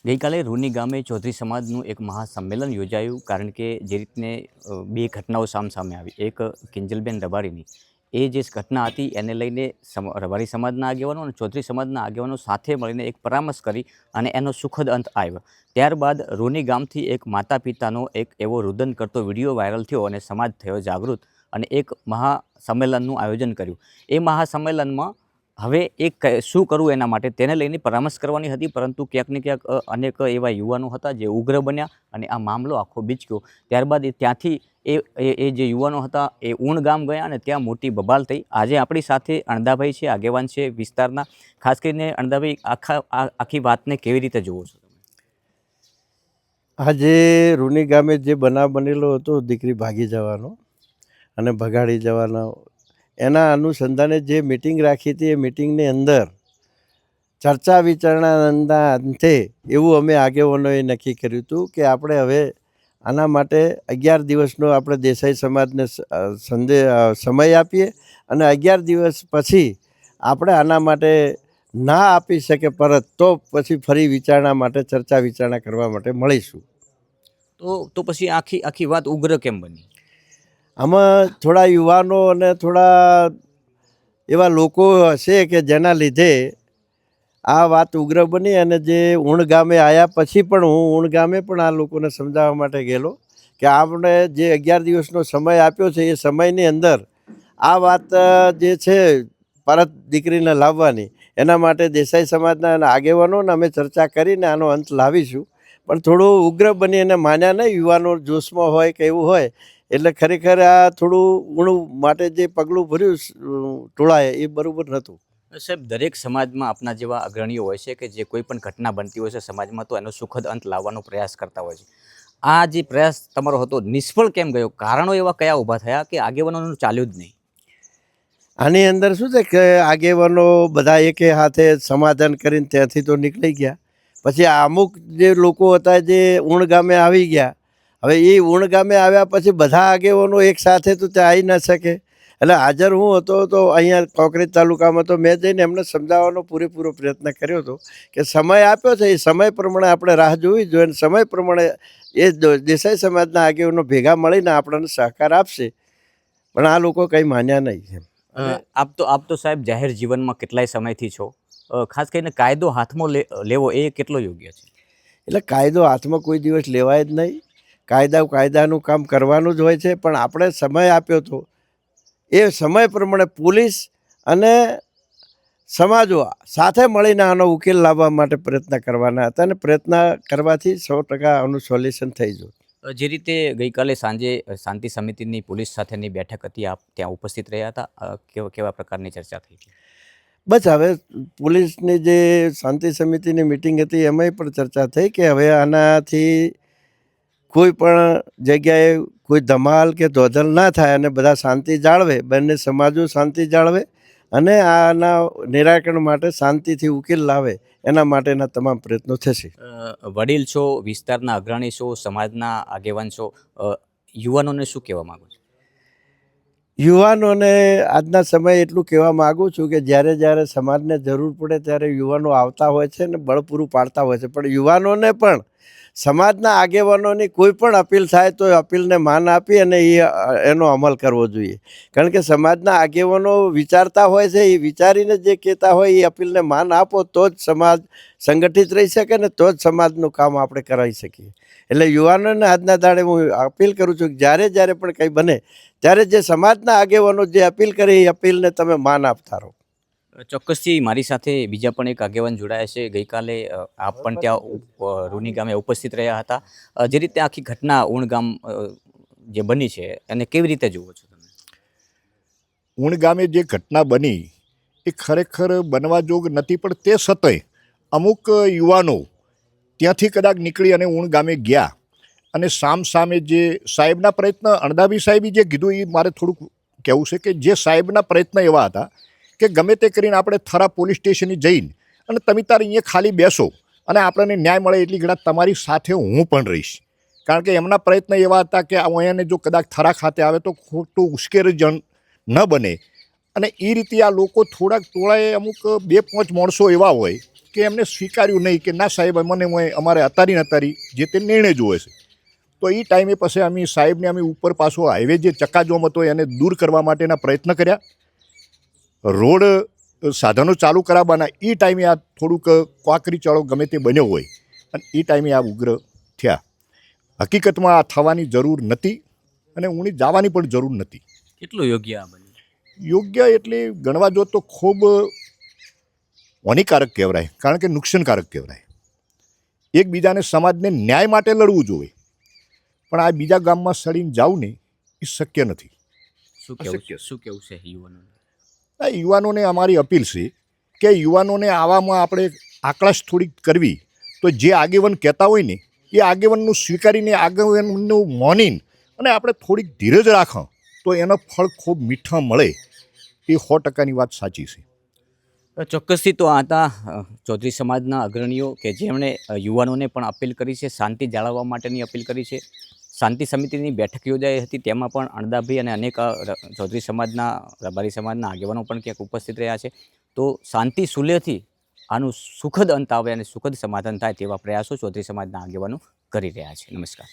ગઈકાલે રૂની ગામે ચૌધરી સમાજનું એક મહાસંમેલન યોજાયું કારણ કે જે રીતને બે ઘટનાઓ સામસામે આવી. એક કિંજલબેન રબારીની એ જે ઘટના હતી એને લઈને રબારી સમાજના આગેવાનો અને ચૌધરી સમાજના આગેવાનો સાથે મળીને એક પરામર્શ કરી અને એનો સુખદ અંત આવ્યો. ત્યારબાદ રૂની ગામથી એક માતા પિતાનો એક એવો રુદન કરતો વિડીયો વાયરલ થયો અને સમાજ થયો જાગૃત અને એક મહાસંમેલનનું આયોજન કર્યું. એ મહાસંમેલનમાં હવે એક શું કરવું એના માટે તેને લઈને પરામર્શ કરવાની હતી, પરંતુ ક્યાંક ને ક્યાંક અનેક એવા યુવાનો હતા જે ઉગ્ર બન્યા અને આ મામલો આખો બીચક્યો. ત્યારબાદ ત્યાંથી એ જે યુવાનો હતા એ ઊણ ગામ ગયા અને ત્યાં મોટી બબાલ થઈ. આજે આપણી સાથે અણદાભાઈ છે, આગેવાન છે વિસ્તારના. ખાસ કરીને અણદાભાઈ, આખી વાતને કેવી રીતે જુઓ છો? આજે રૂની ગામે જે બનાવ બનેલો હતો દીકરી ભાગી જવાનો અને ભગાડી જવાનો, એના અનુસંધાને જે મિટિંગ રાખી હતી એ મિટિંગની અંદર ચર્ચા વિચારણાના અંતે એવું અમે આગેવાનોએ નક્કી કર્યું હતું કે આપણે હવે આના માટે 11 દિવસનો આપણે દેસાઈ સમાજને સમય આપીએ અને 11 દિવસ પછી આપણે આના માટે ના આપી શકે પરત તો પછી ફરી વિચારણા માટે ચર્ચા વિચારણા કરવા માટે મળીશું. તો પછી આખી વાત ઉગ્ર કેમ બની? આમાં થોડા યુવાનો અને થોડા એવા લોકો હશે કે જેના લીધે આ વાત ઉગ્ર બની. અને જે ઊણ ગામે આવ્યા પછી પણ હું ઊણ ગામે પણ આ લોકોને સમજાવવા માટે ગયેલો કે આપણે જે 11 દિવસનો સમય આપ્યો છે એ સમયની અંદર આ વાત જે છે પરત દીકરીને લાવવાની, એના માટે દેસાઈ સમાજના આગેવાનોને અમે ચર્ચા કરીને આનો અંત લાવીશું. પણ થોડું ઉગ્ર બની અને માન્યા નહીં, યુવાનો જોશમાં હોય કે એવું હોય એટલે ખરેખર આ થોડું ઊણું માટે જે પગલું ભર્યું ટોળાએ એ બરાબર નહોતું. સાહેબ, દરેક સમાજમાં આપના જેવા અગ્રણીઓ હોય છે કે જે કોઈ પણ ઘટના બનતી હોય છે સમાજમાં તો એનો સુખદ અંત લાવવાનો પ્રયાસ કરતા હોય છે. આ જે પ્રયાસ તમારો હતો નિષ્ફળ કેમ ગયો? કારણો એવા કયા ઊભા થયા કે આગેવાનોનું ચાલ્યું જ નહીં? આની અંદર શું છે કે આગેવાનો બધા એકે હાથે સમાધાન કરીને ત્યાંથી તો નીકળી ગયા. પછી અમુક જે લોકો હતા જે ઊણ ગામે આવી ગયા, હવે એ ઊણ ગામે આવ્યા પછી બધા આગેવાનો એક સાથે તો ત્યાં આવી ન શકે. એટલે હાજર હું હતો તો અહીંયા કોંકરેજ તાલુકામાં તો મેં જઈને એમને સમજાવવાનો પૂરેપૂરો પ્રયત્ન કર્યો હતો કે સમય આપ્યો છે એ સમય પ્રમાણે આપણે રાહ જોવી જોઈએ. સમય પ્રમાણે એ દેસાઈ સમાજના આગેવાનો ભેગા મળીને આપણને સહકાર આપશે, પણ આ લોકો કંઈ માન્યા નહીં. આપ તો સાહેબ જાહેર જીવનમાં કેટલાય સમયથી છો. ખાસ કરીને કાયદો હાથમાં લેવો એ કેટલો યોગ્ય છે? એટલે કાયદો હાથમાં કોઈ દિવસ લેવાય જ નહીં. કાયદાનું કામ કરવાનું જ હોય છે. પણ આપણે સમય આપ્યો હતો એ સમય પ્રમાણે પોલીસ અને સમાજો સાથે મળીને આનો ઉકેલ લાવવા માટે પ્રયત્ન કરવાના હતા અને પ્રયત્ન કરવાથી 100% આનું સોલ્યુશન થઈ જતું. જે રીતે ગઈકાલે સાંજે શાંતિ સમિતિની પોલીસ સાથેની બેઠક હતી, આપ ત્યાં ઉપસ્થિત રહ્યા હતા. કેવા પ્રકારની ચર્ચા થઈ? બસ હવે પોલીસની જે શાંતિ સમિતિની મિટિંગ હતી એમાંય પણ ચર્ચા થઈ કે હવે આનાથી કોઈ પણ જગ્યાએ કોઈ ધમાલ કે ધોધલ ના થાય અને બધા શાંતિ જાળવે, બંને સમાજો શાંતિ જાળવે અને આના નિરાકરણ માટે શાંતિથી ઉકેલ લાવે એના માટેના તમામ પ્રયત્નો થશે. વડીલ છો, વિસ્તારના અગ્રણી છો, સમાજના આગેવાન છો, યુવાનોને શું કહેવા માગો છો? યુવાનોને આજના સમયે એટલું કહેવા માગું છું કે જ્યારે સમાજને જરૂર પડે ત્યારે યુવાનો આવતા હોય છે ને બળ પૂરું પાડતા હોય છે. પણ યુવાનોને પણ સમાજના આગેવાનોની કોઈ પણ અપીલ થાય તો અપીલને માન આપી અને એનો અમલ કરવો જોઈએ. કારણ કે સમાજના આગેવાનો વિચારતા હોય છે, એ વિચારીને જે કહેતા હોય એ અપીલને માન આપો તો જ સમાજ સંગઠિત રહી શકે ને તો જ સમાજનું કામ આપણે કરાવી શકીએ. એટલે યુવાનોને આજના દાડે હું અપીલ કરું છું કે જ્યારે પણ કંઈ બને ત્યારે જે સમાજના આગેવાનો જે અપીલ કરે એ અપીલને તમે માન આપતા રહો. ચોક્કસથી મારી સાથે બીજા પણ એક આગેવાન જોડાયા છે. ગઈકાલે આપ પણ ત્યાં રૂની ગામે ઉપસ્થિત રહ્યા હતા. જે રીતે આખી ઘટના ઊણ ગામ જે બની છે એને કેવી રીતે જુઓ છો તમે? ઊણ ગામે જે ઘટના બની એ ખરેખર બનવા જોગ નથી, પણ તે છતાંય અમુક યુવાનો ત્યાંથી કદાચ નીકળી અને ઊણ ગામે ગયા અને સામે જે સાહેબના પ્રયત્ન, અણદાભી સાહેબે જે કીધું એ મારે થોડુંક કહેવું છે કે જે સાહેબના પ્રયત્ન એવા હતા કે ગમે તે કરીને આપણે થરા પોલીસ સ્ટેશને જઈને અને તમે તારે અહીંયા ખાલી બેસો અને આપણને ન્યાય મળે એટલી ઘણા તમારી સાથે હું પણ રહીશ. કારણ કે એમના પ્રયત્ન એવા હતા કે અહીંયાને જો કદાચ થરા ખાતે આવે તો ખોટું ઉશ્કેરજન ન બને. અને એ રીતે આ લોકો થોડાક ટોળાએ અમુક 2-5 માણસો એવા હોય કે એમને સ્વીકાર્યું નહીં કે ના સાહેબ મને અમારે અતારી નતારી જે તે નિર્ણય જોવે છે. તો એ ટાઈમે પછી અમે સાહેબને અમે ઉપર પાછો હાઈવે જે ચક્કાજામ હતો એને દૂર કરવા માટેના પ્રયત્ન કર્યા. રોડ સાધનો ચાલુ કરાવવાના એ ટાઈમે આ થોડુંક ક્વાકરી ચાળો ગમે તે બન્યો હોય અને એ ટાઈમે આ ઉગ્ર થયા. હકીકતમાં આ થવાની જરૂર નથી અને ઊણી જવાની પણ જરૂર નથી. કેટલું યોગ્ય આ બન્યું? યોગ્ય એટલે ગણવા જો તો ખૂબ હાનિકારક કહેવાય, કારણ કે નુકસાનકારક કહેવાય. એકબીજાને સમાજને ન્યાય માટે લડવું જોઈએ, પણ આ બીજા ગામમાં સડીને જવું ને એ શક્ય નથી. શું અશક્ય. કેવું છે યુવાનોને? આ યુવાનોને અમારી અપીલ છે કે યુવાનોને આવામાં આપણે આકળાશ થોડીક કરવી, તો જે આગેવાન કહેતા હોય ને એ આગેવાનનું સ્વીકારીને આગેવાનનું માનીને અને આપણે થોડીક ધીરજ રાખો તો એનો ફળ ખૂબ મીઠા મળે. એ 100%ની વાત સાચી છે. ચોક્કસથી તો આ હતા ચૌધરી સમાજના અગ્રણીઓ કે જેમણે યુવાનોને પણ અપીલ કરી છે, શાંતિ જાળવવા માટેની અપીલ કરી છે. શાંતિ સમિતિની બેઠક યોજાઈ હતી, તેમાં પણ અણદાભાઈ અને અનેક ચૌધરી સમાજના, રબારી સમાજના આગેવાનો પણ ક્યાંક ઉપસ્થિત રહ્યા છે. તો શાંતિ સુલેહથી આનું સુખદ અંત આવે અને સુખદ સમાધાન થાય તેવા પ્રયાસો ચૌધરી સમાજના આગેવાનો કરી રહ્યા છે. નમસ્કાર.